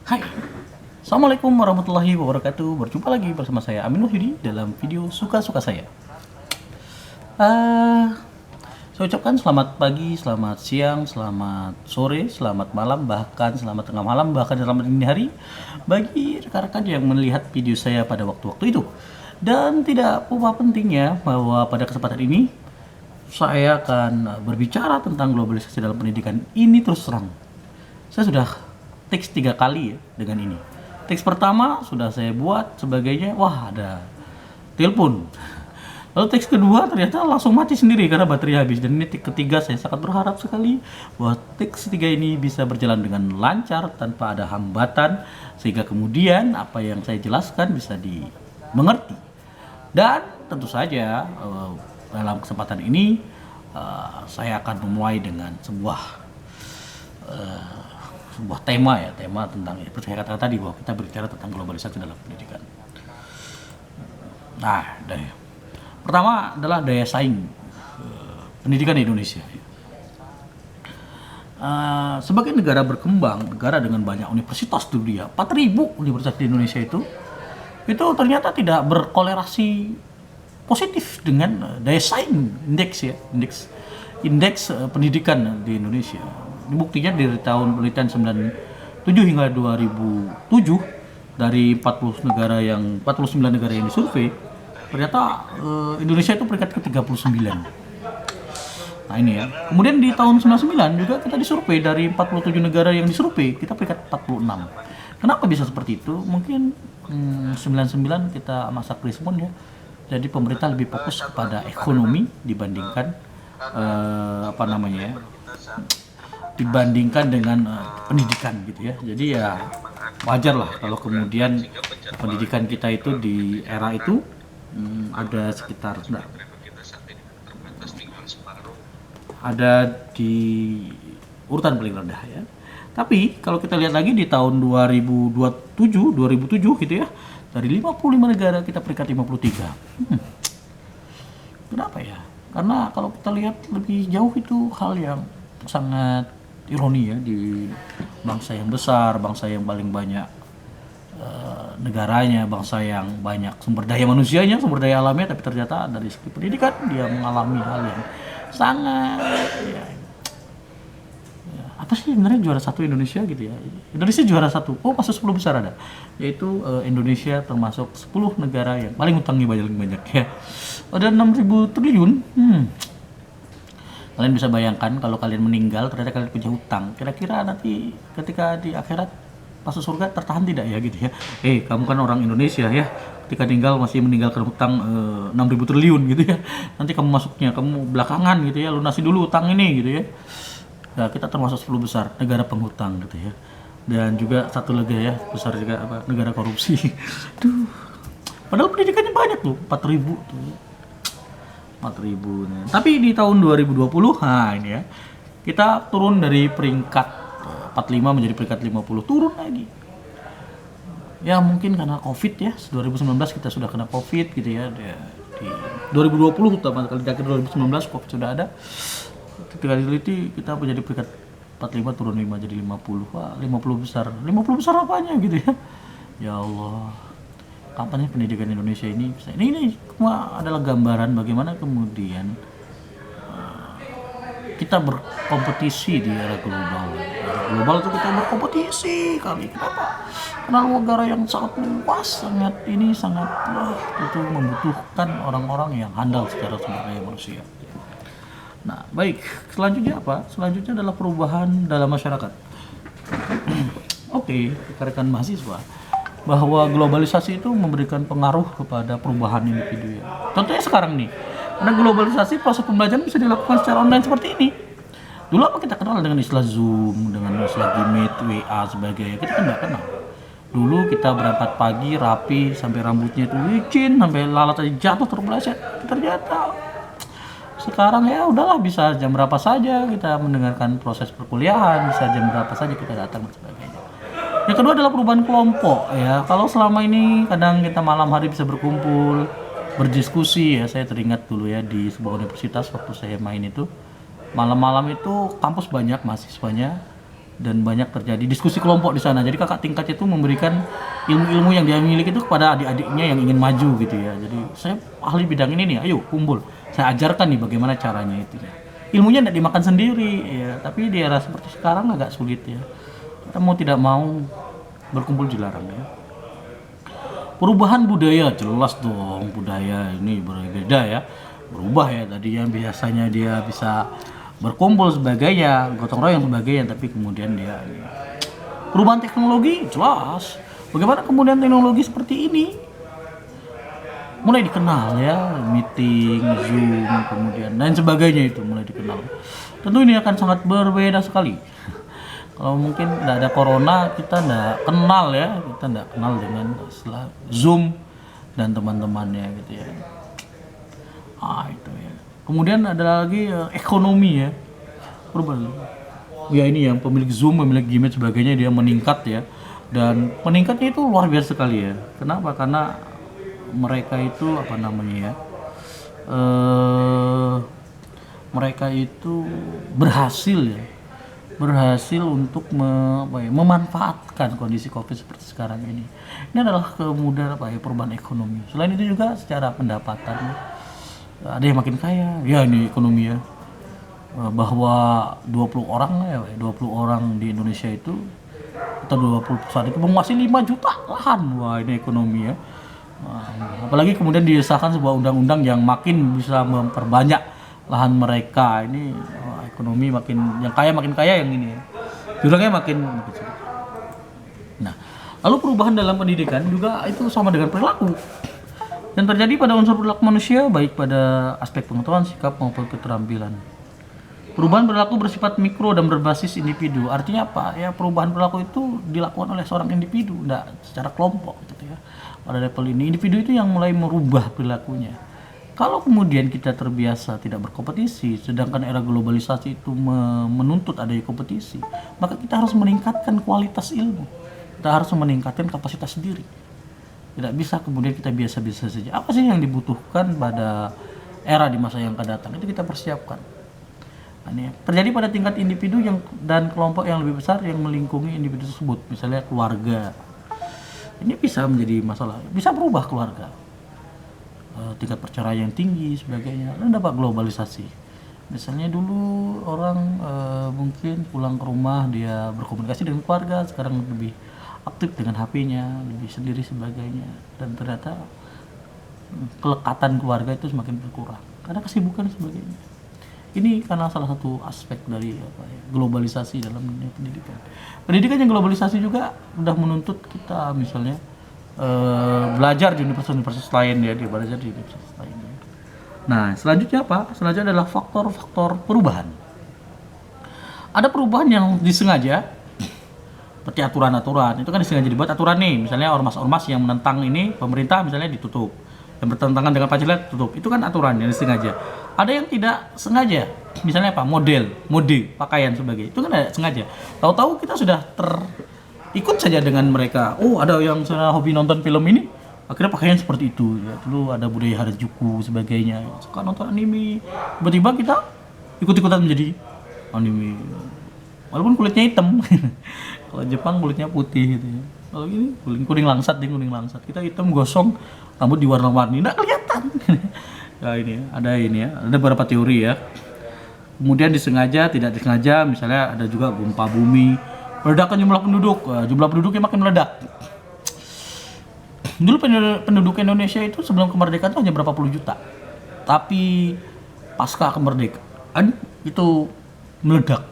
Hai, Assalamualaikum warahmatullahi wabarakatuh. Berjumpa lagi bersama saya Amin Wahyudi dalam video suka-suka saya. Saya ucapkan selamat pagi, selamat siang, selamat sore, selamat malam, bahkan selamat tengah malam, bahkan selamat dini hari bagi rekan-rekan yang melihat video saya pada waktu-waktu itu. Dan tidak lupa pentingnya bahwa pada kesempatan ini saya akan berbicara tentang globalisasi dalam pendidikan ini terus terang. Saya sudah teks 3 kali ya dengan ini. Teks pertama sudah saya buat sebagainya, wah ada telepon. Lalu teks kedua ternyata langsung mati sendiri karena baterai habis. Dan ini teks ketiga saya sangat berharap sekali bahwa teks ketiga ini bisa berjalan dengan lancar tanpa ada hambatan, sehingga kemudian apa yang saya jelaskan bisa dimengerti. Dan tentu saja dalam kesempatan ini saya akan memulai dengan sebuah tema tentang seperti saya katakan tadi bahwa kita berbicara tentang globalisasi dalam pendidikan. Nah, pertama adalah daya saing pendidikan di Indonesia. Sebagai negara berkembang, negara dengan banyak universitas di dunia, 4.000 universitas di Indonesia itu ternyata tidak berkolerasi positif dengan daya saing indeks pendidikan di Indonesia. Ini buktinya dari tahun penelitian 97 hingga 2007 dari 49 negara yang disurvei, ternyata Indonesia itu peringkat ke-39. Nah ini ya. Kemudian di tahun 99 juga kita disurvei dari 47 negara yang disurvei, kita peringkat 46. Kenapa bisa seperti itu? Mungkin 99 kita masa krismon ya. Jadi pemerintah lebih fokus kepada ekonomi dibandingkan dibandingkan dengan pendidikan gitu ya. Jadi ya wajar lah kalau kemudian pendidikan kita itu di era itu ada sekitar ada di urutan paling rendah ya. Tapi kalau kita lihat lagi di tahun 2007 gitu ya, dari 55 negara kita peringkat 53. Kenapa ya? Karena kalau kita lihat lebih jauh itu hal yang sangat ironi ya, di bangsa yang besar, bangsa yang paling banyak negaranya, bangsa yang banyak sumber daya manusianya, sumber daya alamnya, tapi ternyata dari segi pendidikan dia mengalami hal yang sangat apa sih sebenarnya juara satu Indonesia gitu ya. Indonesia juara satu, masuk 10 besar ada, yaitu Indonesia termasuk 10 negara yang paling utangnya banyak ya. Ada 6.000 triliun. Kalian bisa bayangkan kalau kalian meninggal ternyata kalian punya hutang, kira-kira nanti ketika di akhirat masuk surga tertahan tidak ya gitu ya. Kamu kan orang Indonesia ya, ketika masih meninggalkan hutang 6.000 triliun gitu ya, nanti kamu masuknya kamu belakangan gitu ya, lunasi dulu hutang ini gitu ya. Nah, kita termasuk 10 besar negara penghutang gitu ya. Dan juga satu lagi ya besar juga negara korupsi. Padahal pendidikannya banyak tuh, 4.000 tuh. 4.000. Tapi di tahun 2020, ini ya, kita turun dari peringkat 45 menjadi peringkat 50, turun lagi. Ya mungkin karena Covid ya, 2019 kita sudah kena Covid gitu ya. Di 2020 pertama kali, di akhir 2019 Covid sudah ada. Ketika diteliti kita menjadi peringkat 45 turun 5 jadi 50. Wah, 50 besar. 50 besar apanya gitu ya. Ya Allah. Kapan pendidikan Indonesia ini bisa ini semua adalah gambaran bagaimana kemudian kita berkompetisi di era global. Era global itu kita berkompetisi kali. Kenapa? Karena negara yang sangat luas, sangat itu membutuhkan orang-orang yang handal secara sumber daya manusia. Nah, baik. Selanjutnya apa? Selanjutnya adalah perubahan dalam masyarakat. Oke, rekan mahasiswa, bahwa globalisasi itu memberikan pengaruh kepada perubahan individu ya. Contohnya sekarang nih, karena globalisasi proses pembelajaran bisa dilakukan secara online seperti ini. Dulu apa kita kenal dengan istilah Zoom, dengan istilah Meet, WA sebagainya, kita kan nggak kenal. Dulu kita berangkat pagi rapi sampai rambutnya itu licin, sampai lalat aja jatuh terpeleset. Ternyata sekarang ya udahlah, bisa jam berapa saja kita mendengarkan proses perkuliahan, bisa jam berapa saja kita datang dan sebagainya. Yang kedua adalah perubahan kelompok ya. Kalau selama ini kadang kita malam hari bisa berkumpul, berdiskusi ya. Saya teringat dulu ya di sebuah universitas waktu saya main itu, malam-malam itu kampus banyak mahasiswanya, dan banyak terjadi diskusi kelompok di sana. Jadi kakak tingkat itu memberikan ilmu-ilmu yang dia miliki itu kepada adik-adiknya yang ingin maju gitu ya. Jadi saya ahli bidang ini nih, ayo kumpul. Saya ajarkan nih bagaimana caranya itu ya. Ilmunya tidak dimakan sendiri ya, tapi di era seperti sekarang agak sulit ya. Kita mau tidak mau berkumpul dilarang ya. Perubahan budaya jelas dong, budaya ini berbeda ya, berubah ya. Tadi yang biasanya dia bisa berkumpul sebagainya, gotong royong sebagainya, tapi kemudian dia perubahan teknologi jelas. Bagaimana kemudian teknologi seperti ini mulai dikenal ya, meeting, Zoom, kemudian dan sebagainya itu mulai dikenal. Tentu ini akan sangat berbeda sekali. Kalau mungkin tidak ada corona, kita tidak kenal ya, kita tidak kenal dengan istilah Zoom dan teman-temannya gitu ya. Itu ya. Kemudian ada lagi ekonomi ya, perubahan. Ya ini yang pemilik Zoom, pemilik Gmail sebagainya dia meningkat ya, dan meningkatnya itu luar biasa sekali ya. Kenapa? Karena mereka itu apa namanya ya? Mereka itu berhasil untuk memanfaatkan kondisi COVID seperti sekarang ini. Ini adalah kemudahan perubahan ekonomi. Selain itu juga secara pendapatan ada yang makin kaya. Ya ini ekonomi ya. Bahwa 20 orang di Indonesia itu atau 20 perusahaan itu menguasai 5 juta lahan. Wah, ini ekonomi ya. Apalagi kemudian disahkan sebuah undang-undang yang makin bisa memperbanyak lahan mereka. Ini ekonomi makin makin kaya yang ini ya. Jurangnya makin sedikit. Nah, lalu perubahan dalam pendidikan juga itu sama dengan perilaku. Dan terjadi pada unsur perilaku manusia baik pada aspek pengetahuan, sikap maupun keterampilan. Perubahan perilaku bersifat mikro dan berbasis individu. Artinya apa? Ya perubahan perilaku itu dilakukan oleh seorang individu, tidak secara kelompok gitu ya. Pada level ini individu itu yang mulai merubah perilakunya. Kalau kemudian kita terbiasa tidak berkompetisi, sedangkan era globalisasi itu menuntut adanya kompetisi, maka kita harus meningkatkan kualitas ilmu. Kita harus meningkatkan kapasitas diri. Tidak bisa kemudian kita biasa-biasa saja. Apa sih yang dibutuhkan pada era di masa yang akan datang? Itu kita persiapkan. Ini terjadi pada tingkat individu dan kelompok yang lebih besar yang melingkungi individu tersebut. Misalnya keluarga. Ini bisa menjadi masalah. Bisa berubah keluarga. Tingkat perceraian yang tinggi sebagainya, dan dapat globalisasi. Misalnya dulu orang mungkin pulang ke rumah dia berkomunikasi dengan keluarga, sekarang lebih aktif dengan HP-nya, lebih sendiri sebagainya, dan ternyata kelekatan keluarga itu semakin berkurang karena kesibukan sebagainya. Ini karena salah satu aspek dari globalisasi dalam dunia pendidikan. Pendidikan yang globalisasi juga sudah menuntut kita misalnya belajar di universitas lain ya, dia belajar di universitas lain. Nah, selanjutnya apa? Selanjutnya adalah faktor-faktor perubahan. Ada perubahan yang disengaja, seperti aturan-aturan. Itu kan disengaja dibuat aturan nih. Misalnya ormas-ormas yang menentang ini pemerintah misalnya ditutup, yang bertentangan dengan Pancasila tutup. Itu kan aturan yang disengaja. Ada yang tidak sengaja. Misalnya apa? Mode pakaian sebagainya. Itu kan ada sengaja. Tahu-tahu kita sudah ikut saja dengan mereka. Oh, ada yang sana hobi nonton film ini, akhirnya pakaian seperti itu ya. Dulu ada budaya Harajuku sebagainya, suka nonton anime, tiba-tiba kita ikut-ikutan menjadi anime walaupun kulitnya hitam. Kalau Jepang kulitnya putih gitu ya. Kalau ini kuning langsat, kita hitam gosong, rambut diwarna-warni, nggak kelihatan. Ya ini ya, ada beberapa teori ya. Kemudian disengaja, tidak disengaja, misalnya ada juga gempa bumi, meledakan jumlah penduduknya makin meledak. Dulu penduduk Indonesia itu sebelum kemerdekaan itu hanya berapa puluh juta, tapi pasca kemerdekaan itu meledak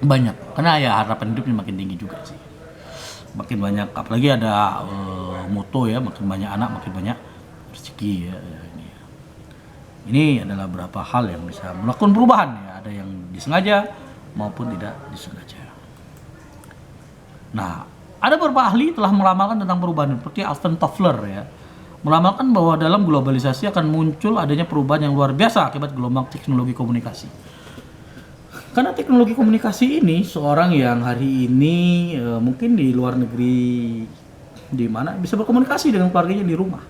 banyak, karena ya harapan hidupnya makin tinggi juga sih, makin banyak, apalagi ada moto ya, makin banyak anak makin banyak rezeki ya. Ini adalah beberapa hal yang bisa melakukan perubahan ya, ada yang disengaja maupun tidak disengaja. Nah, ada beberapa ahli telah meramalkan tentang perubahan seperti Alvin Toffler ya, meramalkan bahwa dalam globalisasi akan muncul adanya perubahan yang luar biasa akibat gelombang teknologi komunikasi. Karena teknologi komunikasi ini, seorang yang hari ini mungkin di luar negeri di mana bisa berkomunikasi dengan keluarganya di rumah.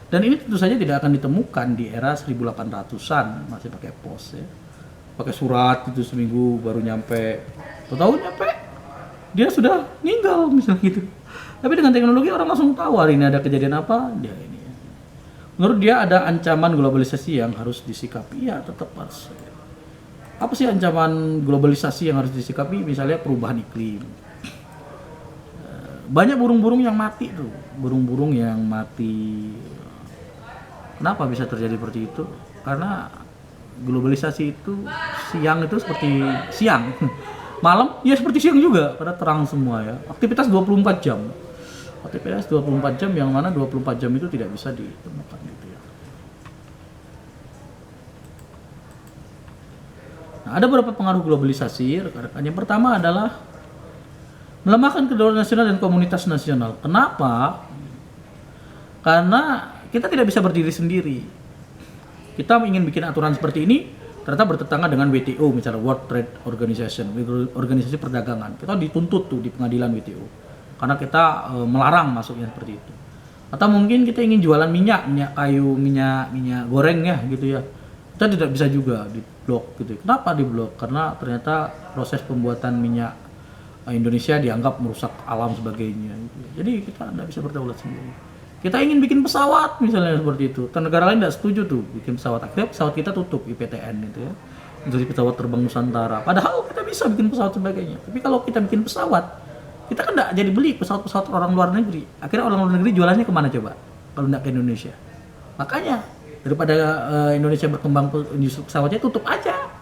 Dan ini tentu saja tidak akan ditemukan di era 1800-an, masih pakai pos ya. Pakai surat itu seminggu baru nyampe. Tahu nyampe dia sudah meninggal misalnya gitu. Tapi dengan teknologi orang langsung tahu hari ini ada kejadian apa, dia ini. Menurut dia ada ancaman globalisasi yang harus disikapi, ya tetap harus. Apa sih ancaman globalisasi yang harus disikapi? Misalnya perubahan iklim. Banyak burung-burung yang mati tuh, burung-burung yang mati. Kenapa bisa terjadi seperti itu? Karena globalisasi itu siang itu seperti siang, malam ya seperti siang juga, karena terang semua ya. Aktivitas 24 jam. Aktivitas 24 jam yang mana 24 jam itu tidak bisa ditemukan gitu ya. Nah, ada beberapa pengaruh globalisasi rekan-rekan. Yang pertama adalah melemahkan kedaulatan nasional dan komunitas nasional. Kenapa? Karena kita tidak bisa berdiri sendiri. Kita ingin bikin aturan seperti ini, ternyata bertentangan dengan WTO, misalnya World Trade Organization, organisasi perdagangan. Kita dituntut tuh di pengadilan WTO, karena kita melarang masuknya seperti itu. Atau mungkin kita ingin jualan minyak kayu, minyak goreng ya gitu ya. Kita tidak bisa juga di blok gitu. Kenapa di blok? Karena ternyata proses pembuatan minyak Indonesia dianggap merusak alam sebagainya. Gitu. Jadi kita tidak bisa berdaulat sendiri. Kita ingin bikin pesawat misalnya seperti itu. Dan negara lain tidak setuju tuh bikin pesawat. Akhirnya pesawat kita tutup IPTN itu ya. Jadi pesawat terbang Nusantara. Padahal kita bisa bikin pesawat sebagainya. Tapi kalau kita bikin pesawat, kita kan tidak jadi beli pesawat-pesawat orang luar negeri. Akhirnya orang luar negeri jualannya kemana coba? Kalau tidak ke Indonesia. Makanya daripada Indonesia berkembang industri pesawatnya, tutup aja.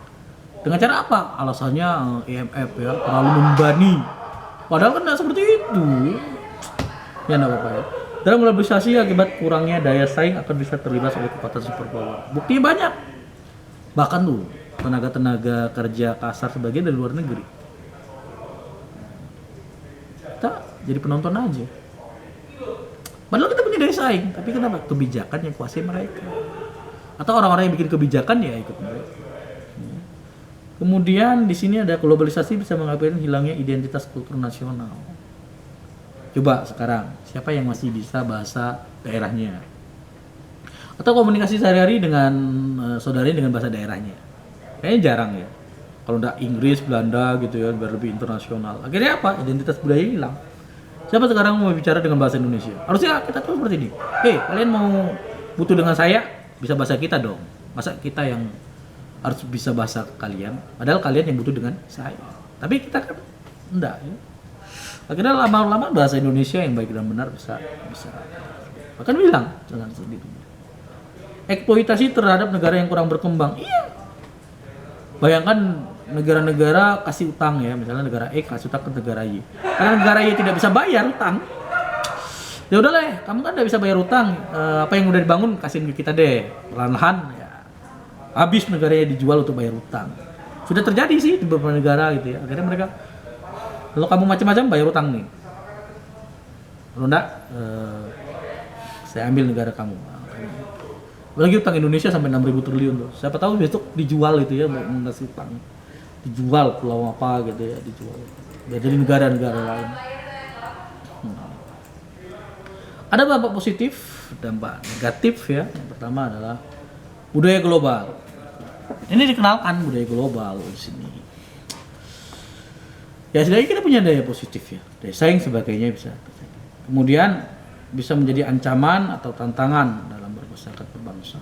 Dengan cara apa? Alasannya IMF ya, terlalu membebani. Padahal kan tidak seperti itu. Ya tidak apa-apa ya. Dalam globalisasi akibat kurangnya daya saing akan bisa terlibat oleh kekuatan superpower. Buktinya banyak. Bahkan tuh tenaga-tenaga kerja kasar sebagian dari luar negeri. Kita jadi penonton aja. Padahal kita punya daya saing, tapi kenapa? Kebijakan yang kuasai mereka. Atau orang-orang yang bikin kebijakan ya ikut mereka. Kemudian di sini ada globalisasi bisa mengakibatkan hilangnya identitas kultur nasional. Coba sekarang, siapa yang masih bisa bahasa daerahnya? Atau komunikasi sehari-hari dengan saudaranya dengan bahasa daerahnya? Kayaknya jarang ya. Kalau enggak Inggris, Belanda gitu ya, biar lebih internasional. Akhirnya apa? Identitas budaya hilang. Siapa sekarang mau bicara dengan bahasa Indonesia? Harusnya kita tuh seperti ini. Hei, kalian mau butuh dengan saya, bisa bahasa kita dong. Masa kita yang harus bisa bahasa kalian, padahal kalian yang butuh dengan saya. Tapi kita kan enggak ya. Akhirnya lama-lama bahasa Indonesia yang baik dan benar bisa akan hilang dengan sendirinya. Eksploitasi terhadap negara yang kurang berkembang. Iya. Bayangkan negara-negara kasih utang ya, misalnya negara E kasih utang ke negara Y. Karena negara Y tidak bisa bayar utang. Ya udahlah, kamu kan tidak bisa bayar utang. Apa yang udah dibangun kasihin ke kita deh. Perlahan-lahan ya. Habis negaranya dijual untuk bayar utang. Sudah terjadi sih di beberapa negara gitu ya. Akhirnya mereka, kalau kamu macam-macam bayar utang nih. Kalau enggak, saya ambil negara kamu. Apalagi utang Indonesia sampai 6.000 triliun tuh. Siapa tahu besok dijual itu ya, mau ngasih utang. Dijual pulau apa gitu ya, dijual. Ya, jadi negara-negara lain. Ada dampak positif, dampak negatif ya. Yang pertama adalah budaya global. Ini dikenalkan budaya global di sini. Ya setidaknya kita punya daya positif ya, daya saing sebagainya bisa. Kemudian bisa menjadi ancaman atau tantangan dalam bermasyarakat berbangsa.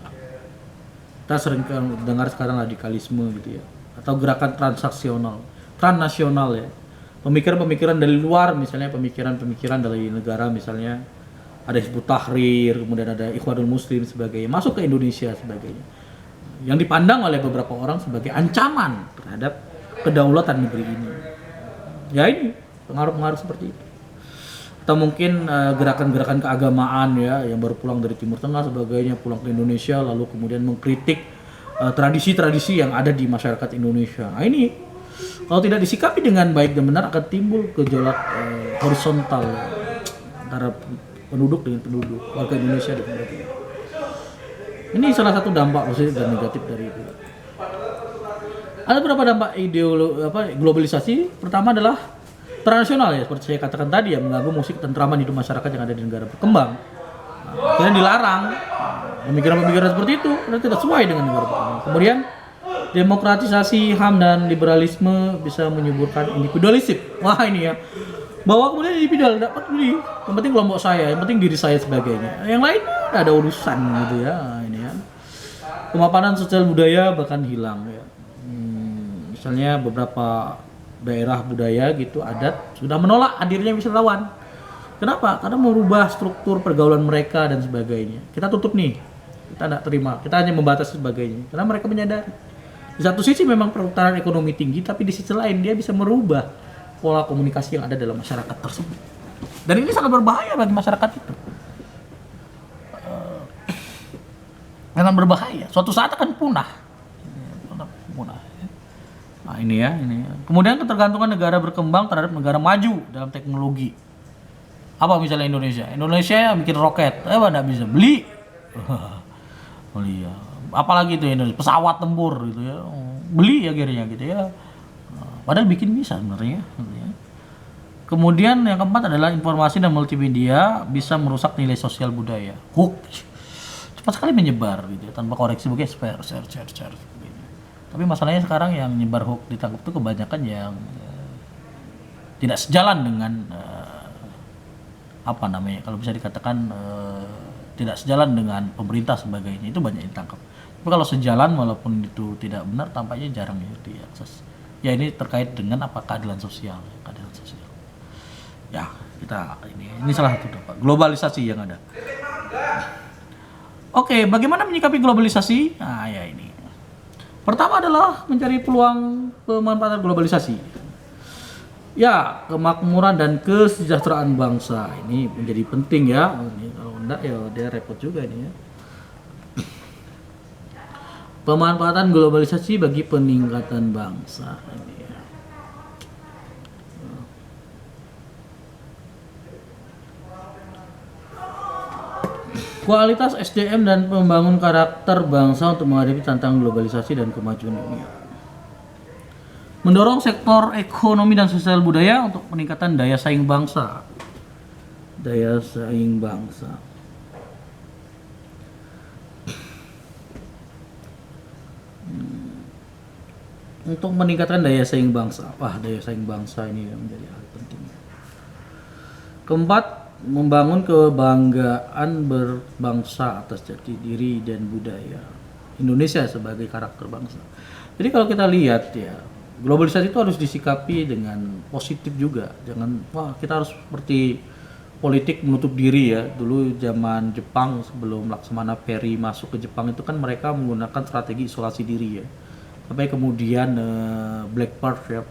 Kita sering dengar sekarang radikalisme gitu ya, atau gerakan transnasional ya. Pemikiran-pemikiran dari luar, misalnya pemikiran-pemikiran dari negara, misalnya ada Hizbut Tahrir, kemudian ada Ikhwanul Muslim sebagainya, masuk ke Indonesia sebagainya. Yang dipandang oleh beberapa orang sebagai ancaman terhadap kedaulatan negeri ini. Ya ini pengaruh-pengaruh seperti itu. Atau mungkin gerakan-gerakan keagamaan ya yang baru pulang dari Timur Tengah sebagainya, pulang ke Indonesia lalu kemudian mengkritik tradisi-tradisi yang ada di masyarakat Indonesia. Nah ini kalau tidak disikapi dengan baik dan benar akan timbul gejolak horizontal antara penduduk dengan penduduk, warga Indonesia dengan warga. Ini salah satu dampak positif dan negatif dari itu. Ada beberapa dampak globalisasi. Pertama adalah transnasional ya, seperti saya katakan tadi ya, mengganggu musik ketentraman hidup masyarakat yang ada di negara berkembang. Kemudian dilarang pemikiran-pemikiran seperti itu karena tidak sesuai dengan negara berkembang. Kemudian Demokratisasi HAM dan liberalisme bisa menyuburkan individualisme. Wah ini ya. Bahwa kemudian individual dapat beli. Yang penting kelompok saya, yang penting diri saya sebagainya. Yang lain tidak ada urusan gitu ya. Ini ya. Kemapanan sosial budaya bahkan hilang ya. Misalnya beberapa daerah budaya gitu adat sudah menolak hadirnya wisatawan. Kenapa? Karena merubah struktur pergaulan mereka dan sebagainya. Kita tutup nih. Kita tidak terima. Kita hanya membatasi sebagainya. Karena mereka menyadari. Di satu sisi memang perputaran ekonomi tinggi, tapi di sisi lain dia bisa merubah pola komunikasi yang ada dalam masyarakat tersebut. Dan ini sangat berbahaya bagi masyarakat itu. Sangat berbahaya. Suatu saat akan punah. Nah ini ya. Kemudian ketergantungan negara berkembang terhadap negara maju dalam teknologi. Apa misalnya Indonesia? Indonesia bikin roket, nggak bisa beli. Beli ya. Apalagi itu Indonesia, pesawat tempur gitu ya. Beli akhirnya gitu ya. Padahal bikin bisa sebenarnya. Kemudian yang keempat adalah informasi dan multimedia bisa merusak nilai sosial budaya. Hook cepat sekali menyebar gitu ya, tanpa koreksi begitu share. Tapi masalahnya sekarang yang nyebar hook ditangkap itu kebanyakan yang tidak sejalan dengan kalau bisa dikatakan tidak sejalan dengan pemerintah sebagainya, itu banyak ditangkap. Tapi kalau sejalan walaupun itu tidak benar tampaknya jarang ya diakses. Ya ini terkait dengan keadilan sosial. Ya kita ini salah satu dampak globalisasi yang ada. Oke, bagaimana menyikapi globalisasi? Nah ya ini. Pertama adalah mencari peluang pemanfaatan globalisasi. Ya, kemakmuran dan kesejahteraan bangsa ini menjadi penting ya. Ini kalau enggak ya dia repot juga ini ya. Pemanfaatan globalisasi bagi peningkatan bangsa ini ya. Kualitas SDM dan membangun karakter bangsa untuk menghadapi tantangan globalisasi dan kemajuan dunia. Mendorong sektor ekonomi dan sosial budaya untuk peningkatan daya saing bangsa. Untuk meningkatkan daya saing bangsa. Wah, daya saing bangsa ini menjadi hal penting. Keempat, membangun kebanggaan berbangsa atas jati diri dan budaya Indonesia sebagai karakter bangsa. Jadi kalau kita lihat ya, globalisasi itu harus disikapi dengan positif juga. Jangan kita harus seperti politik menutup diri ya. Dulu zaman Jepang sebelum Laksamana Perry masuk ke Jepang itu kan mereka menggunakan strategi isolasi diri ya. Sampai kemudian Black Pearl ya,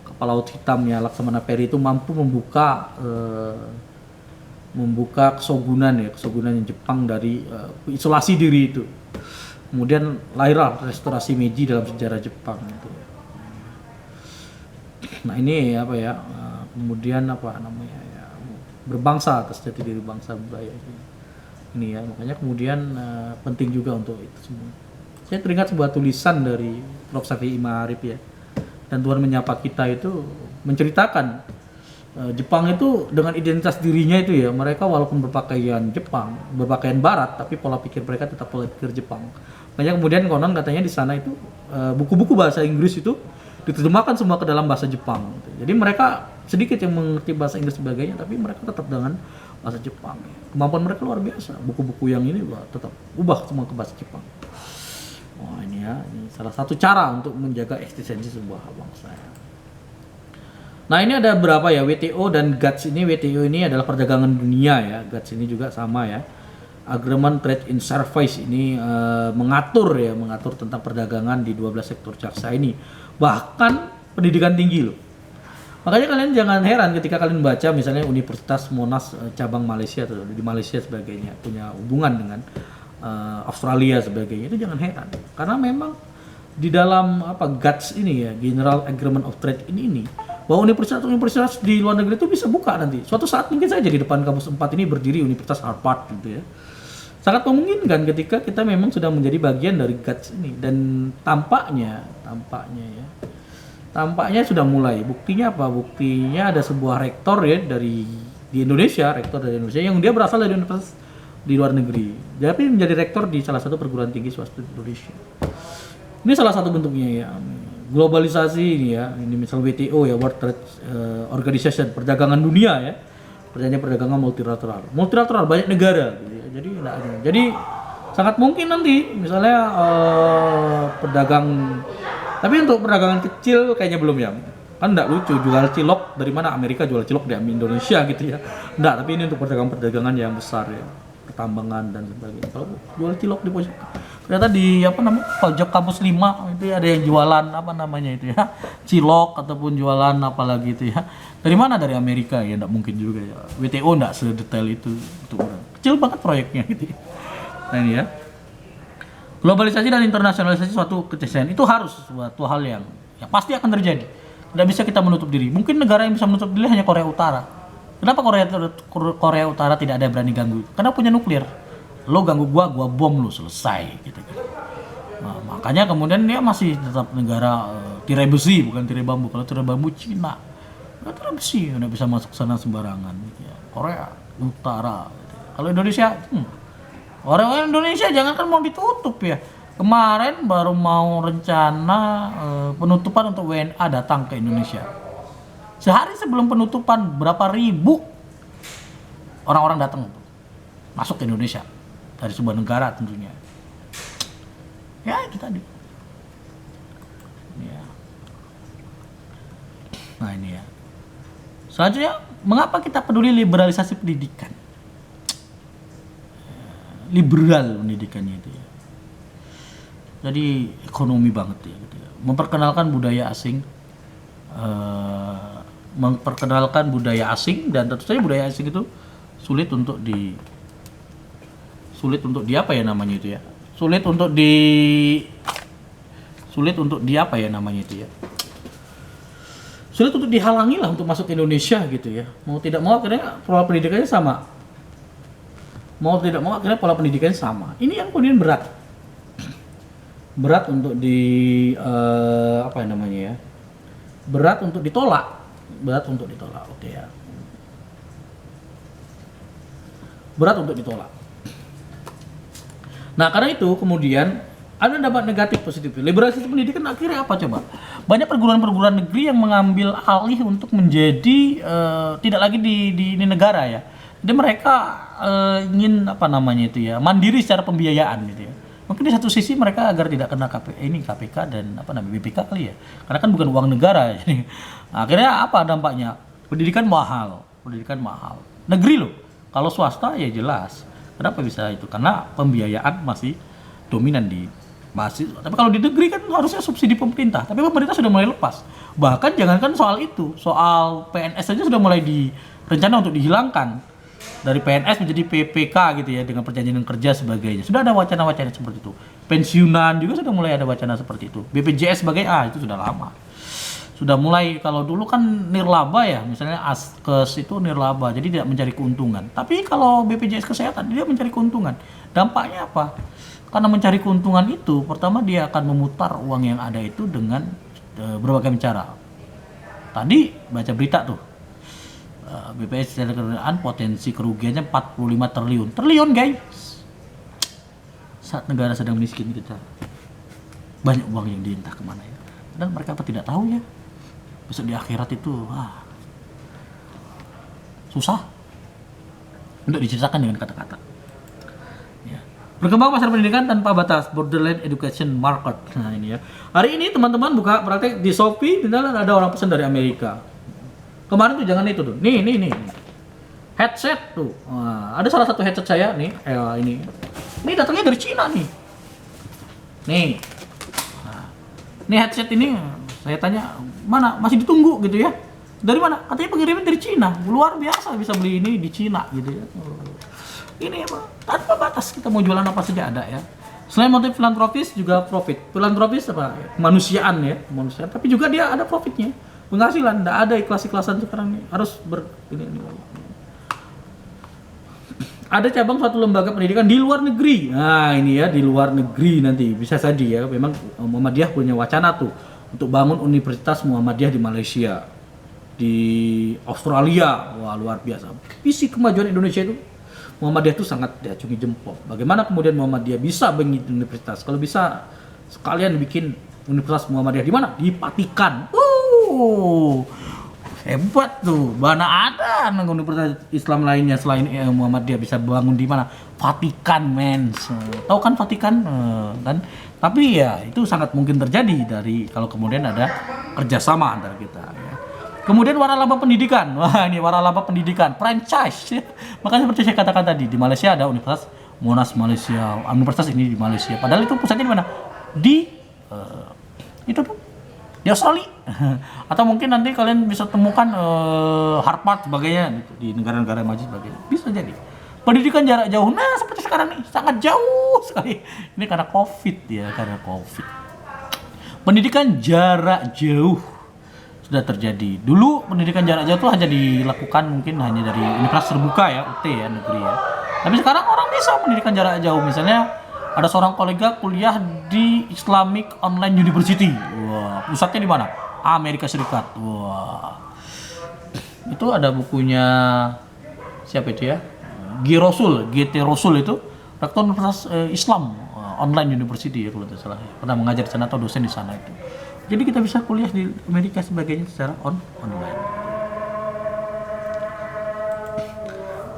kapal laut hitamnya Laksamana Perry itu mampu membuka kesogunan Jepang dari isolasi diri itu. Kemudian lahirlah restorasi Meiji dalam sejarah Jepang itu. Nah ini kemudian berbangsa atas jati diri bangsa budaya ini ya, makanya kemudian penting juga untuk itu semua. Saya teringat sebuah tulisan dari Prof. Syafi'i Ma'arif ya, dan Tuhan menyapa kita itu menceritakan Jepang itu dengan identitas dirinya itu ya, mereka walaupun berpakaian barat, tapi pola pikir mereka tetap pola pikir Jepang. Makanya kemudian konon katanya di sana itu buku-buku bahasa Inggris itu diterjemahkan semua ke dalam bahasa Jepang. Jadi mereka sedikit yang mengerti bahasa Inggris sebagainya, tapi mereka tetap dengan bahasa Jepang. Kemampuan mereka luar biasa. Buku-buku yang ini tetap ubah semua ke bahasa Jepang. Ini salah satu cara untuk menjaga eksistensi sebuah bangsa. Nah ini ada berapa ya, WTO dan GATS ini. WTO ini adalah perdagangan dunia ya, GATS ini juga sama ya. Agreement Trade in Service ini mengatur tentang perdagangan di 12 sektor jaksa ini. Bahkan pendidikan tinggi loh. Makanya kalian jangan heran ketika kalian baca misalnya Universitas Monash cabang Malaysia atau di Malaysia sebagainya punya hubungan dengan Australia sebagainya, itu jangan heran. Karena memang di dalam GATS ini ya, General Agreement of Trade ini bahwa universitas di luar negeri itu bisa buka nanti. Suatu saat mungkin saja di depan kampus 4 ini berdiri Universitas Harvard gitu ya. Sangat memungkinkan ketika kita memang sudah menjadi bagian dari GATS ini, dan tampaknya sudah mulai. Buktinya apa? Buktinya ada sebuah rektor ya rektor dari Indonesia yang dia berasal dari universitas di luar negeri, tapi menjadi rektor di salah satu perguruan tinggi swasta di Indonesia. Ini salah satu bentuknya ya. Globalisasi ini ya, ini misal WTO ya, World Trade Organization, perdagangan dunia ya. Perjanjian perdagangan multilateral. Multilateral banyak negara gitu ya. Jadi enggak ada. Jadi sangat mungkin nanti misalnya pedagang, tapi untuk perdagangan kecil kayaknya belum ya. Kan enggak lucu jual cilok dari mana Amerika jual cilok di Indonesia gitu ya. Enggak, tapi ini untuk perdagangan yang besar ya. Pertambangan dan sebagainya. Kalau jual cilok di pojok, ternyata di pojok kampus 5 itu ada yang jualan itu ya, cilok ataupun jualan apalagi itu ya. Dari mana? Dari Amerika ya, enggak mungkin juga ya. WTO enggak sedetail itu untuk orang. Kecil banget proyeknya gitu ya. Nah ini ya. Globalisasi dan internasionalisasi suatu kecenderungan itu harus suatu hal yang pasti akan terjadi. Tidak bisa kita menutup diri. Mungkin negara yang bisa menutup diri hanya Korea Utara. Kenapa Korea Utara tidak ada yang berani ganggu? Karena punya nuklir. Lo ganggu gua bom lo, selesai gitu. Nah, makanya kemudian dia masih tetap negara tirai besi, bukan tirai bambu. Kalau tirai bambu Cina, tirai besi nggak bisa masuk sana sembarangan. Gitu ya. Korea Utara. Gitu. Kalau Indonesia, orang Indonesia jangan kan mau ditutup ya. Kemarin baru mau rencana penutupan untuk WNA datang ke Indonesia. Sehari sebelum penutupan berapa ribu orang-orang datang masuk ke Indonesia dari sebuah negara tentunya. Ya itu tadi. Ya. Nah ini ya. Selanjutnya, mengapa kita peduli liberalisasi pendidikan? Liberal pendidikannya itu ya. Jadi ekonomi banget ya, gitu ya. Memperkenalkan budaya asing. Memperkenalkan budaya asing, dan tentu saja budaya asing itu sulit untuk di apa ya namanya itu ya, sulit untuk di apa ya namanya itu ya, sulit untuk dihalangi lah untuk masuk ke Indonesia gitu ya. Mau tidak mau akhirnya pola pendidikannya sama, ini yang kemudian berat untuk apa ya namanya ya, berat untuk ditolak. Oke ya. Berat untuk ditolak. Nah, karena itu kemudian ada dampak negatif positif. Liberalisasi pendidikan akhirnya apa coba? Banyak perguruan-perguruan negeri yang mengambil alih untuk menjadi tidak lagi di negara ya. Jadi mereka ingin apa namanya itu ya, mandiri secara pembiayaan gitu ya. Mungkin di satu sisi mereka agar tidak kena KPK dan BPK kali ya. Karena kan bukan uang negara. Jadi akhirnya apa dampaknya? Pendidikan mahal. Negeri loh. Kalau swasta ya jelas. Kenapa bisa itu? Karena pembiayaan masih dominan di mahasiswa. Tapi kalau di negeri kan harusnya subsidi pemerintah. Tapi pemerintah sudah mulai lepas. Bahkan jangankan soal itu, soal PNS saja sudah mulai direncana untuk dihilangkan. Dari PNS menjadi PPK gitu ya, dengan perjanjian kerja sebagainya. Sudah ada wacana-wacana seperti itu. Pensiunan juga sudah mulai ada wacana seperti itu. BPJS sebagai itu sudah lama. Sudah mulai, kalau dulu kan nirlaba ya, misalnya Askes itu nirlaba, jadi tidak mencari keuntungan. Tapi kalau BPJS kesehatan dia mencari keuntungan. Dampaknya apa? Karena mencari keuntungan itu, pertama dia akan memutar uang yang ada itu dengan berbagai cara. Tadi baca berita tuh. BPJS Kesehatan potensi kerugiannya 45 triliun guys. Saat negara sedang miskin kita, banyak uang yang dientah kemana ya. Dan mereka apa tidak tahu ya, besok di akhirat itu susah untuk diceritakan dengan kata-kata ya. Berkembang pasar pendidikan tanpa batas, borderline education market. Nah ini ya, hari ini teman-teman buka praktek di Shopee, misalnya ada orang pesan dari Amerika. Kemarin tuh jangan itu tuh, nih headset tuh. Wah, ada salah satu headset saya nih, ini datangnya dari Cina nih. Nih headset ini saya tanya mana, masih ditunggu gitu ya. Dari mana? Katanya pengiriman dari Cina. Luar biasa bisa beli ini di Cina gitu ya. Ini emang tanpa batas, kita mau jualan apa saja ada ya. Selain motif filantropis juga profit. Filantropis apa? Kemanusiaan ya, kemanusiaan. Tapi juga dia ada profitnya. Penghasilan, tidak ada ikhlas-ikhlasan sekarang nih, harus ini. Ada cabang suatu lembaga pendidikan di luar negeri. Nah ini ya, di luar negeri nanti bisa saja ya. Memang Muhammadiyah punya wacana tuh untuk bangun Universitas Muhammadiyah di Malaysia, di Australia. Wah luar biasa. Visi kemajuan Indonesia itu, Muhammadiyah itu sangat diacungi jempol. Bagaimana kemudian Muhammadiyah bisa bangun universitas? Kalau bisa sekalian bikin Universitas Muhammadiyah di mana? Di Vatikan. Hebat tuh. Mana ada universitas Islam lainnya selain Muhammadiyah bisa bangun di mana? Vatikan, men. Tahu kan Vatikan? Kan? Tapi ya itu sangat mungkin terjadi dari kalau kemudian ada kerjasama antara kita. Ya. Kemudian waralaba pendidikan. Wah, ini waralaba pendidikan, franchise. Ya. Makanya seperti saya katakan tadi, di Malaysia ada Universitas Monash Malaysia, universitas ini di Malaysia. Padahal itu pusatnya di mana? Di itu tuh di Australia. Atau mungkin nanti kalian bisa temukan Harvard sebagainya gitu, di negara-negara maju sebagainya. Bisa jadi. Pendidikan jarak jauh, nah seperti sekarang nih, sangat jauh sekali. Ini karena COVID ya, karena COVID. Pendidikan jarak jauh sudah terjadi. Dulu pendidikan jarak jauh itu hanya dilakukan mungkin hanya dari universitas terbuka ya, UT ya, negeri ya. Tapi sekarang orang bisa pendidikan jarak jauh. Misalnya ada seorang kolega kuliah di Islamic Online University. Wah, pusatnya di mana? Amerika Serikat. Wah. Itu ada bukunya siapa itu ya? GT Rasul itu rektor Universitas Islam Online University ya kalau tidak salah. Pernah mengajar di sana atau dosen di sana itu. Jadi kita bisa kuliah di Amerika sebagainya secara online.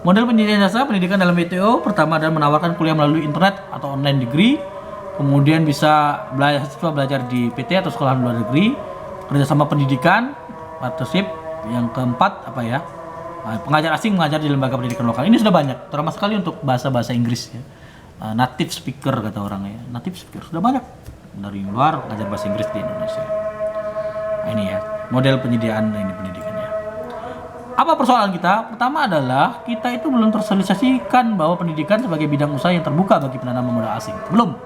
Model pendidikan jasa pendidikan dalam WTO pertama adalah menawarkan kuliah melalui internet atau online degree. Kemudian bisa belajar di PT atau sekolah luar negeri, kerjasama pendidikan, partnership. Yang keempat apa ya? Pengajar asing mengajar di lembaga pendidikan lokal. Ini sudah banyak, terutama sekali untuk bahasa-bahasa Inggris ya. Native speaker kata orangnya. Native speaker sudah banyak dari luar mengajar bahasa Inggris di Indonesia. Nah, ini ya model penyediaan ini pendidikannya. Apa persoalan kita? Pertama adalah kita itu belum tersosialisasikan bahwa pendidikan sebagai bidang usaha yang terbuka bagi penanaman modal asing. Belum.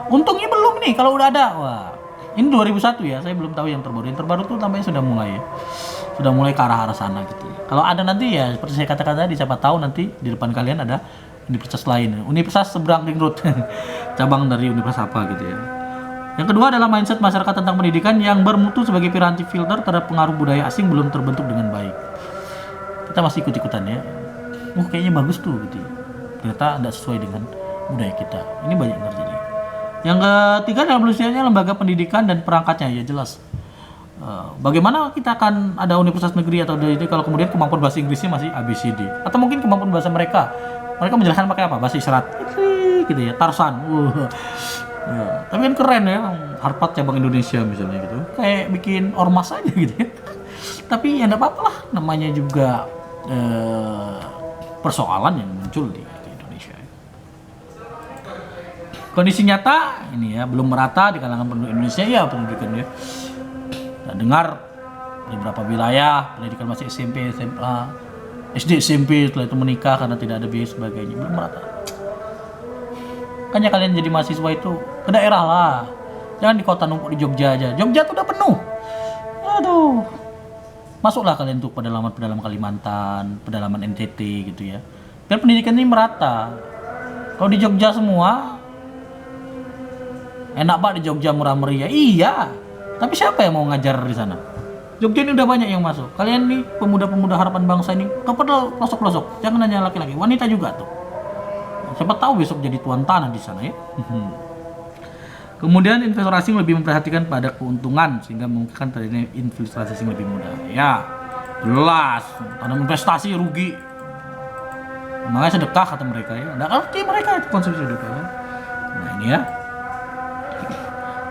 Untungnya belum nih. Kalau udah ada, wah. Ini 2001 ya. Saya belum tahu yang terbaru. Yang terbaru tuh tampaknya sudah mulai ya. Sudah mulai ke arah sana gitu ya. Kalau ada nanti ya seperti saya katakan tadi, siapa tahu nanti di depan kalian ada universitas lain, universitas seberang ring road, cabang dari universitas apa gitu ya. Yang kedua adalah mindset masyarakat tentang pendidikan yang bermutu sebagai piranti filter terhadap pengaruh budaya asing belum terbentuk dengan baik. Kita masih ikut-ikutan ya. Kayaknya bagus tuh gitu ya. Ternyata tidak sesuai dengan budaya kita. Ini banyak yang terjadi. Yang ketiga adalah belusuannya lembaga pendidikan dan perangkatnya ya jelas. Bagaimana kita akan ada universitas negeri atau jadi kalau kemudian kemampuan bahasa Inggrisnya masih ABCD atau mungkin kemampuan bahasa mereka menjelaskan pakai apa bahasa isyarat gitu ya, Tarsan. Tapi kan keren ya, Harvard cabang Indonesia misalnya gitu, kayak bikin ormas aja gitu ya. Tapi ya enggak apa-apa lah, namanya juga persoalan yang muncul di Indonesia. Kondisi nyata ini ya belum merata di kalangan penduduk Indonesia ya pendidikan ya. Dengar di beberapa wilayah pendidikan masih SMP, SMA, SD, SMP setelah itu menikah karena tidak ada biaya sebagainya belum merata. Makanya kalian jadi mahasiswa itu ke daerah lah, jangan di kota numpuk di Jogja aja. Jogja tuh udah penuh. Aduh, masuklah kalian tuh pedalaman Kalimantan, pedalaman NTT gitu ya. Biar pendidikan ini merata. Kalau di Jogja semua enak banget di Jogja murah meriah, iya. Tapi siapa yang mau ngajar di sana? Jogja ini udah banyak yang masuk. Kalian nih pemuda-pemuda harapan bangsa ini ke pelosok-pelosok. Jangan hanya laki-laki, wanita juga tuh. Siapa tahu besok jadi tuan tanah di sana ya. Kemudian investor asing lebih memperhatikan pada keuntungan sehingga memungkinkan terjadinya investasi asing lebih mudah. Ya, jelas. Tanam investasi rugi. Makanya sedekah kata mereka ya. Nggak ngerti mereka itu konsumsi sedekah ya. Nah ini ya.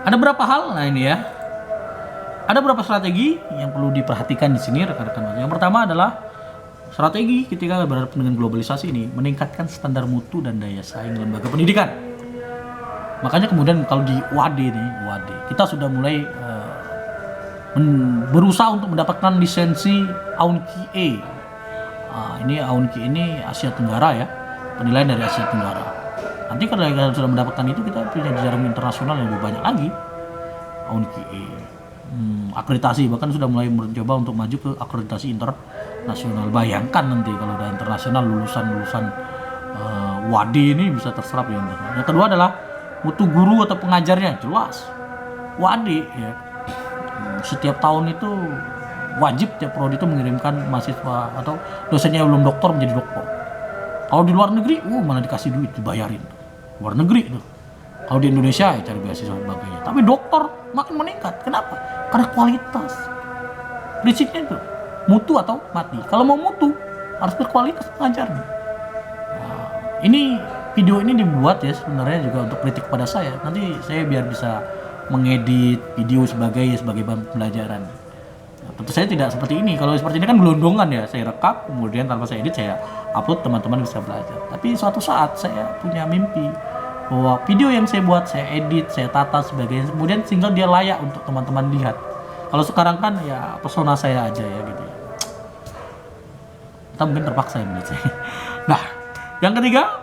Ada berapa hal? Nah ini ya. Ada beberapa strategi yang perlu diperhatikan di sini rekan-rekan. Yang pertama adalah strategi ketika berhadapan dengan globalisasi ini meningkatkan standar mutu dan daya saing lembaga pendidikan. Makanya kemudian kalau di UAD kita sudah mulai berusaha untuk mendapatkan lisensi AUNQI. Ini AUNQI ini Asia Tenggara ya, penilaian dari Asia Tenggara. Nanti kalau kita sudah mendapatkan itu kita punya jaring internasional yang lebih banyak lagi. AUNQI. Akreditasi bahkan sudah mulai mencoba untuk maju ke akreditasi internasional. Bayangkan nanti kalau udah internasional lulusan WADI ini bisa terserap ya. Yang kedua adalah mutu guru atau pengajarnya jelas. WADI ya. Setiap tahun itu wajib tiap prodi itu mengirimkan mahasiswa atau dosennya yang belum doktor menjadi doktor. Kalau di luar negeri, mana dikasih duit dibayarin. Luar negeri itu. Kalau di Indonesia ya cari beasiswa dan sebagainya. Tapi dokter makin meningkat. Kenapa? Karena kualitas. Prinsipnya itu mutu atau mati. Kalau mau mutu harus berkualitas pengajarnya. Nah, ini video ini dibuat ya sebenarnya juga untuk kritik pada saya. Nanti saya biar bisa mengedit video sebagai bahan pembelajaran. Nah, tentu saya tidak seperti ini. Kalau seperti ini kan gelondongan ya. Saya rekam kemudian tanpa saya edit saya upload, teman-teman bisa belajar. Tapi suatu saat saya punya mimpi bahwa video yang saya buat, saya edit, saya tata sebagainya, kemudian sehingga dia layak untuk teman-teman lihat. Kalau sekarang kan ya persona saya aja ya gitu ya. Kita mungkin terpaksa ya menurut saya. Nah,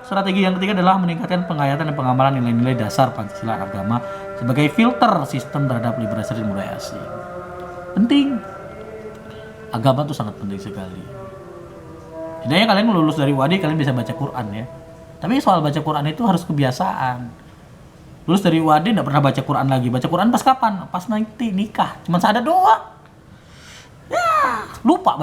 strategi yang ketiga adalah meningkatkan penghayatan dan pengamalan nilai-nilai dasar Pancasila agama sebagai filter sistem terhadap liberalisasi dan budaya asing. Penting. Agama itu sangat penting sekali. Setidaknya kalian lulus dari WADI, kalian bisa baca Quran ya. Tapi soal baca Quran itu harus kebiasaan. Lulus dari WADI nggak pernah baca Quran lagi. Baca Quran pas kapan? Pas nanti nikah. Cuma syahadat doang. Ya, lupa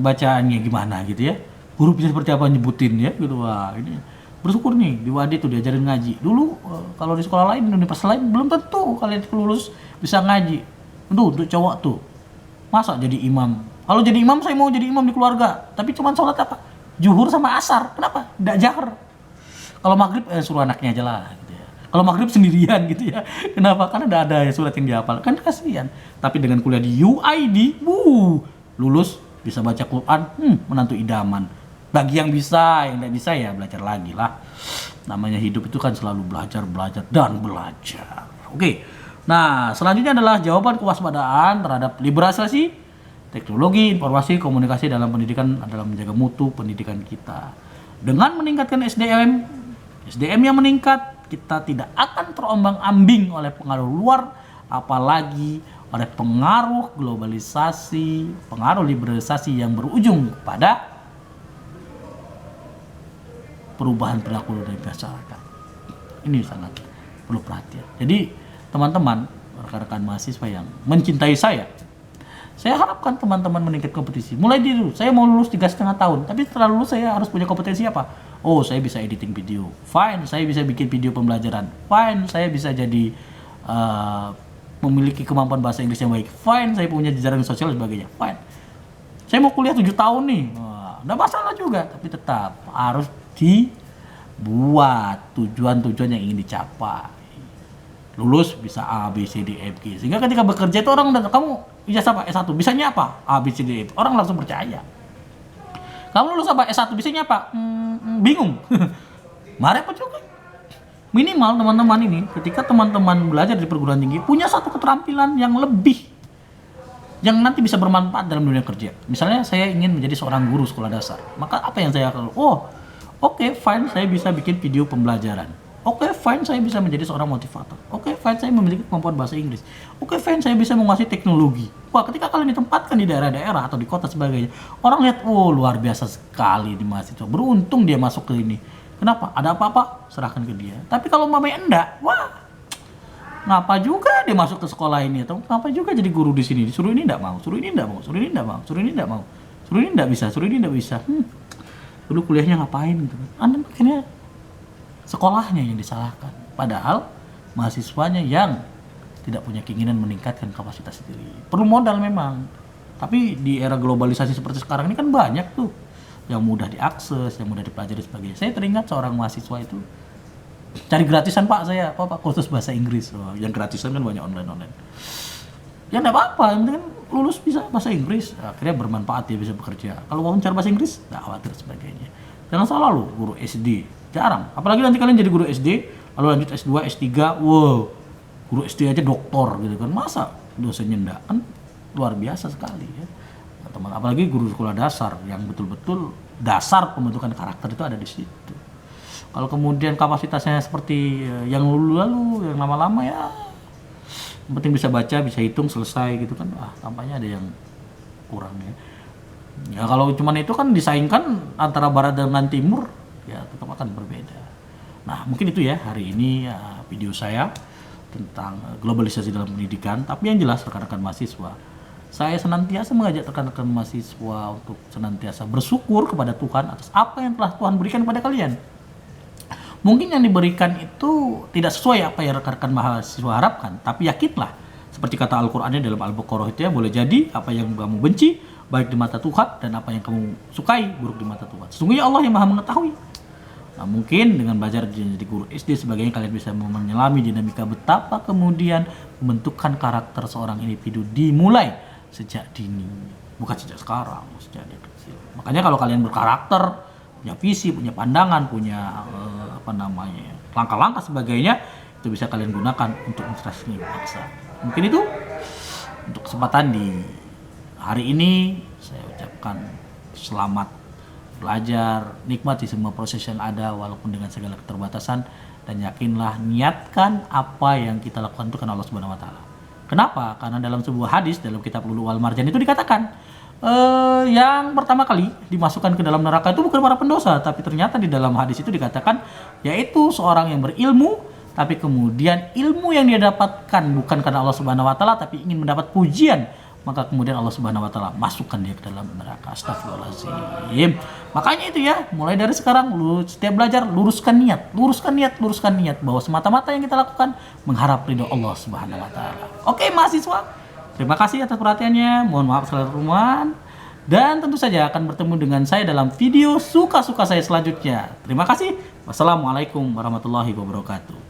bacaannya gimana gitu ya. Hurufnya seperti apa nyebutin ya gitu. Wah, ini bersyukur nih di WADI tuh diajarin ngaji. Dulu kalau di sekolah lain, di universitas lain belum tentu kalian lulus bisa ngaji. Untuk cowok tuh. Masa jadi imam? Kalau jadi imam saya mau jadi imam di keluarga. Tapi cuma sholat apa? Zuhur sama asar. Kenapa? Tidak jahar. Kalau maghrib suruh anaknya aja lah gitu ya. Kalau maghrib sendirian gitu ya. Kenapa? Karena tidak ada ya surat yang dihafal. Kan kasihan. Tapi dengan kuliah di UID, lulus bisa baca Quran, menantu idaman. Bagi yang bisa, yang tidak bisa ya belajar lagi lah. Namanya hidup itu kan selalu belajar dan belajar. Oke. Nah, selanjutnya adalah jawaban kewaspadaan terhadap liberalisasi teknologi, informasi, komunikasi dalam pendidikan adalah menjaga mutu pendidikan kita. Dengan meningkatkan SDM yang meningkat, kita tidak akan terombang-ambing oleh pengaruh luar, apalagi oleh pengaruh globalisasi, pengaruh liberalisasi yang berujung pada perubahan perilaku dari masyarakat. Ini sangat perlu perhatian. Jadi teman-teman, rekan-rekan mahasiswa yang mencintai saya harapkan teman-teman meningkat kompetisi. Mulai dulu, saya mau lulus 3,5 tahun, tapi setelah lulus saya harus punya kompetensi apa? Oh, saya bisa editing video. Fine, saya bisa bikin video pembelajaran. Fine, saya bisa jadi memiliki kemampuan bahasa Inggris yang baik. Fine, saya punya jejaring sosial dan sebagainya. Fine. Saya mau kuliah 7 tahun nih. Nggak masalah juga, tapi tetap harus dibuat tujuan-tujuan yang ingin dicapai. Lulus bisa A, B, C, D, F, G. Sehingga ketika bekerja itu orang datang, kamu ijazah apa? S1. Bisanya apa? A, B, C, D, F. Orang langsung percaya. Kamu lulus apa? S1. Bisanya apa? Bingung. Mari apa juga. Minimal teman-teman ini, ketika teman-teman belajar di perguruan tinggi, punya satu keterampilan yang lebih. Yang nanti bisa bermanfaat dalam dunia kerja. Misalnya saya ingin menjadi seorang guru sekolah dasar. Maka apa yang saya lakukan? Oke, fine, saya bisa bikin video pembelajaran. Oke, fine, saya bisa menjadi seorang motivator. Oke, fine, saya memiliki kemampuan bahasa Inggris. Oke, fine, saya bisa menguasai teknologi. Wah, ketika kalian ditempatkan di daerah-daerah atau di kota sebagainya, orang lihat, luar biasa sekali di mahasiswa. Beruntung dia masuk ke ini. Kenapa? Ada apa-apa? Serahkan ke dia. Tapi kalau mamanya enggak, ngapa juga dia masuk ke sekolah ini? Atau ngapa juga jadi guru di sini? Disuruh ini enggak mau, suruh ini enggak mau, suruh ini enggak mau, suruh ini enggak mau, suruh ini enggak bisa, suruh ini enggak bisa. Dulu kuliahnya ngapain gitu? Anda akhirnya sekolahnya yang disalahkan, padahal mahasiswanya yang tidak punya keinginan meningkatkan kapasitas diri. Perlu modal memang, tapi di era globalisasi seperti sekarang ini kan banyak tuh yang mudah diakses, yang mudah dipelajari sebagainya. Saya teringat seorang mahasiswa itu cari gratisan, Pak, saya kursus bahasa Inggris. Yang gratisan kan banyak online. Ya enggak apa-apa, yang penting kan lulus bisa bahasa Inggris. Akhirnya bermanfaat, dia bisa bekerja. Kalau wawancara bahasa Inggris, enggak khawatir sebagainya. Jangan salah loh, guru SD jarang. Apalagi nanti kalian jadi guru SD, lalu lanjut S2, S3, guru SD aja doktor gitu kan. Masa dosennya enggak? Kan luar biasa sekali ya. Teman, apalagi guru sekolah dasar yang betul-betul dasar pembentukan karakter itu ada di situ. Kalau kemudian kapasitasnya seperti yang lalu, yang lama-lama ya, yang penting bisa baca, bisa hitung, selesai gitu kan. Tampaknya ada yang kurang ya. Ya kalau cuman itu kan disaingkan antara barat dengan timur, ya tetap akan berbeda. Nah, mungkin itu ya hari ini video saya tentang globalisasi dalam pendidikan. Tapi yang jelas rekan-rekan mahasiswa, saya senantiasa mengajak rekan-rekan mahasiswa untuk senantiasa bersyukur kepada Tuhan atas apa yang telah Tuhan berikan kepada kalian. Mungkin yang diberikan itu tidak sesuai apa yang rekan-rekan mahasiswa harapkan, tapi yakinlah, seperti kata Al-Qur'annya dalam Al-Baqarah itu ya, boleh jadi apa yang kamu benci baik di mata Tuhan dan apa yang kamu sukai buruk di mata Tuhan. Sesungguhnya Allah yang Maha mengetahui. Nah, mungkin dengan belajar jadi guru SD sebagainya kalian bisa menyelami dinamika betapa kemudian pembentukan karakter seorang individu dimulai sejak dini, bukan sejak sekarang, sejak dia kecil. Makanya kalau kalian berkarakter, punya visi, punya pandangan, punya langkah-langkah sebagainya, itu bisa kalian gunakan untuk inspirasi bangsa. Mungkin itu untuk kesempatan di hari ini saya ucapkan selamat belajar, nikmati semua proses yang ada walaupun dengan segala keterbatasan, dan yakinlah niatkan apa yang kita lakukan itu karena Allah Subhanahu wa taala. Kenapa? Karena dalam sebuah hadis dalam kitab Lu'lu' wal Marjan itu dikatakan yang pertama kali dimasukkan ke dalam neraka itu bukan para pendosa, tapi ternyata di dalam hadis itu dikatakan yaitu seorang yang berilmu tapi kemudian ilmu yang dia dapatkan bukan karena Allah Subhanahu wa taala tapi ingin mendapat pujian, maka kemudian Allah Subhanahu wa taala masukkan dia ke dalam neraka. Astagfirullahaladzim. Makanya itu ya, mulai dari sekarang lu setiap belajar luruskan niat bahwa semata-mata yang kita lakukan mengharap ridho Allah Subhanahu wa taala. Oke, mahasiswa, terima kasih atas perhatiannya. Mohon maaf segala kekurangan. Dan tentu saja akan bertemu dengan saya dalam video suka-suka saya selanjutnya. Terima kasih. Wassalamualaikum warahmatullahi wabarakatuh.